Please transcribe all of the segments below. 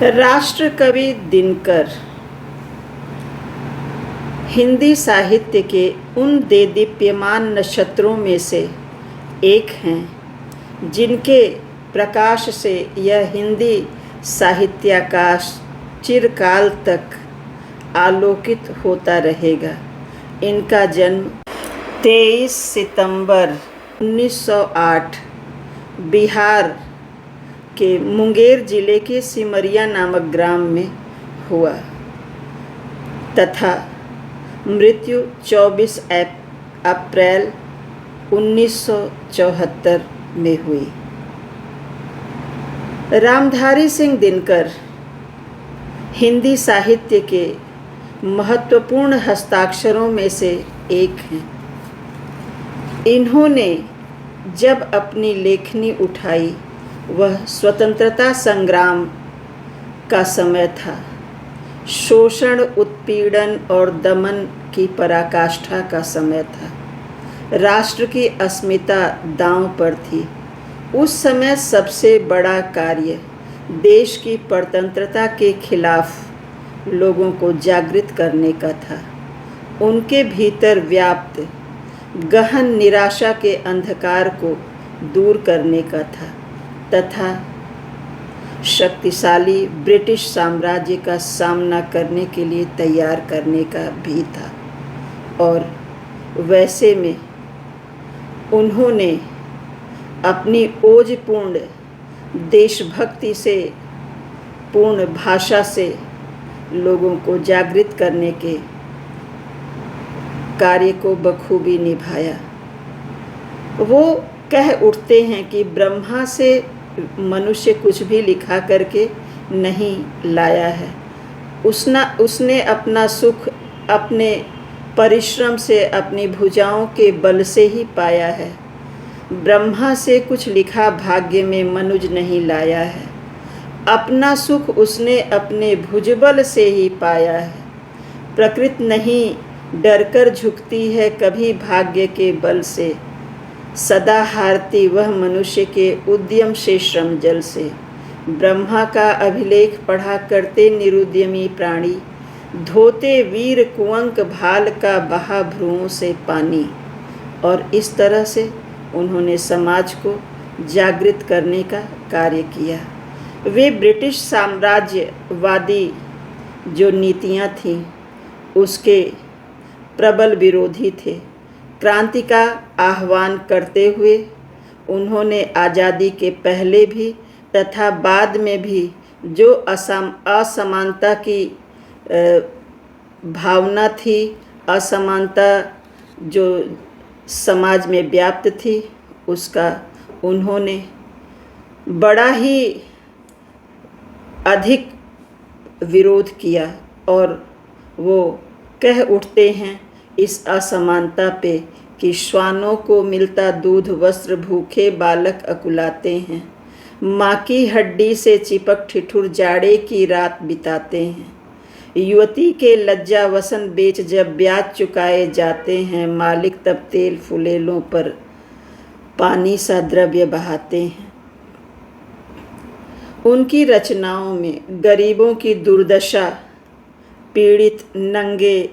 राष्ट्र कवि दिनकर हिंदी साहित्य के उन देदीप्यमान नक्षत्रों में से एक हैं जिनके प्रकाश से यह हिंदी साहित्याकाश चिरकाल तक आलोकित होता रहेगा। इनका जन्म 23 सितंबर 1908 बिहार के मुंगेर जिले के सिमरिया नामक ग्राम में हुआ तथा मृत्यु 24 अप्रैल 1974 में हुई। रामधारी सिंह दिनकर हिंदी साहित्य के महत्वपूर्ण हस्ताक्षरों में से एक हैं। इन्होंने जब अपनी लेखनी उठाई वह स्वतंत्रता संग्राम का समय था। शोषण, उत्पीड़न और दमन की पराकाष्ठा का समय था। राष्ट्र की अस्मिता दांव पर थी। उस समय सबसे बड़ा कार्य देश की परतंत्रता के खिलाफ लोगों को जागृत करने का था। उनके भीतर व्याप्त गहन निराशा के अंधकार को दूर करने का था तथा शक्तिशाली ब्रिटिश साम्राज्य का सामना करने के लिए तैयार करने का भी था। और वैसे में उन्होंने अपनी ओजपूर्ण देशभक्ति से पूर्ण भाषा से लोगों को जागृत करने के कार्य को बखूबी निभाया। वो कह उठते हैं कि ब्रह्मा से मनुष्य कुछ भी लिखा करके नहीं लाया है। उसने अपना सुख अपने परिश्रम से, अपनी भुजाओं के बल से ही पाया है। ब्रह्मा से कुछ लिखा भाग्य में मनुज नहीं लाया है। अपना सुख उसने अपने भुजबल से ही पाया है। प्रकृति नहीं डरकर झुकती है कभी भाग्य के बल से। सदा हारती वह मनुष्य के उद्यम से श्रम जल से। ब्रह्मा का अभिलेख पढ़ा करते निरुद्यमी प्राणी, धोते वीर कुंवक भाल का बहा भ्रुओं से पानी। और इस तरह से उन्होंने समाज को जागृत करने का कार्य किया। वे ब्रिटिश साम्राज्यवादी जो नीतियां थीं उसके प्रबल विरोधी थे। क्रांति का आह्वान करते हुए उन्होंने आज़ादी के पहले भी तथा बाद में भी जो असमानता की भावना थी, असमानता जो समाज में व्याप्त थी, उसका उन्होंने बड़ा ही अधिक विरोध किया। और वो कह उठते हैं इस असमानता पे कि श्वानों को मिलता दूध वस्त्र भूखे बालक अकुलाते हैं। माँ की हड्डी से चिपक ठिठुर जाड़े की रात बिताते हैं। युवती के लज्जा वसन बेच जब ब्याज चुकाए जाते हैं, मालिक तब तेल फुलेलों पर पानी सा द्रव्य बहाते हैं। उनकी रचनाओं में गरीबों की दुर्दशा, पीड़ित, नंगे,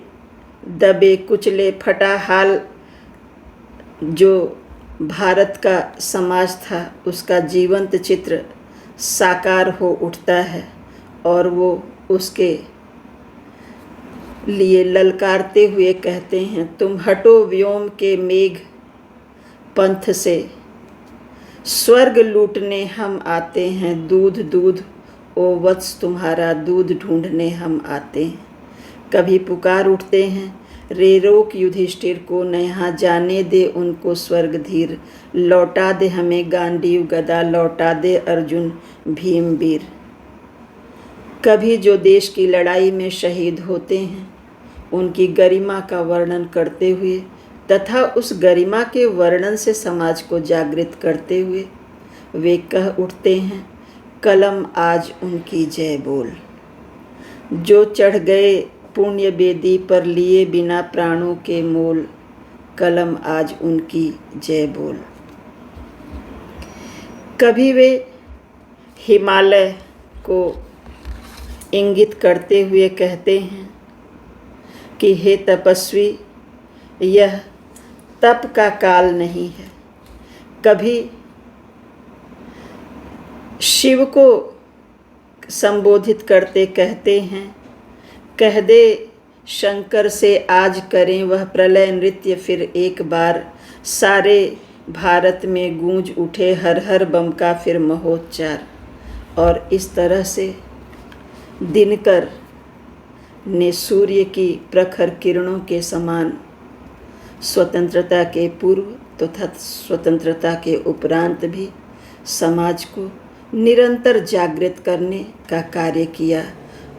दबे कुचले, फटा हाल जो भारत का समाज था उसका जीवंत चित्र साकार हो उठता है। और वो उसके लिए ललकारते हुए कहते हैं, तुम हटो व्योम के मेघ पंथ से, स्वर्ग लूटने हम आते हैं। दूध दूध ओ वत्स तुम्हारा दूध ढूंढने हम आते हैं। कभी पुकार उठते हैं, रे रोक युधिष्ठिर को, न यहाँ जाने दे उनको स्वर्ग धीर। लौटा दे हमें गांडीव गदा, लौटा दे अर्जुन भीम वीर। कभी जो देश की लड़ाई में शहीद होते हैं उनकी गरिमा का वर्णन करते हुए तथा उस गरिमा के वर्णन से समाज को जागृत करते हुए वे कह उठते हैं, कलम आज उनकी जय बोल। जो चढ़ गए पुण्य बेदी पर लिए बिना प्राणों के मोल, कलम आज उनकी जय बोल। कभी वे हिमालय को इंगित करते हुए कहते हैं कि हे तपस्वी, यह तप का काल नहीं है। कभी शिव को संबोधित करते कहते हैं, कह दे शंकर से आज करें वह प्रलय नृत्य फिर एक बार, सारे भारत में गूंज उठे हर हर बम का फिर महोच्चार। और इस तरह से दिनकर ने सूर्य की प्रखर किरणों के समान स्वतंत्रता के पूर्व तथा स्वतंत्रता के उपरांत भी समाज को निरंतर जागृत करने का कार्य किया।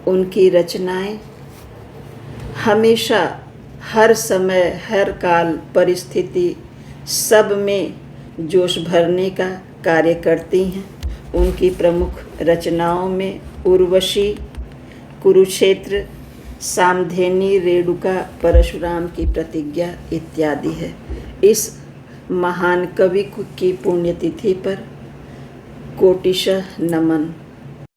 उनकी रचनाएं हमेशा, हर समय, हर काल, परिस्थिति सब में जोश भरने का कार्य करती हैं। उनकी प्रमुख रचनाओं में उर्वशी, कुरुक्षेत्र, सामधेनी, रेणुका, परशुराम की प्रतिज्ञा इत्यादि है। इस महान कवि की पुण्यतिथि पर कोटिशः नमन।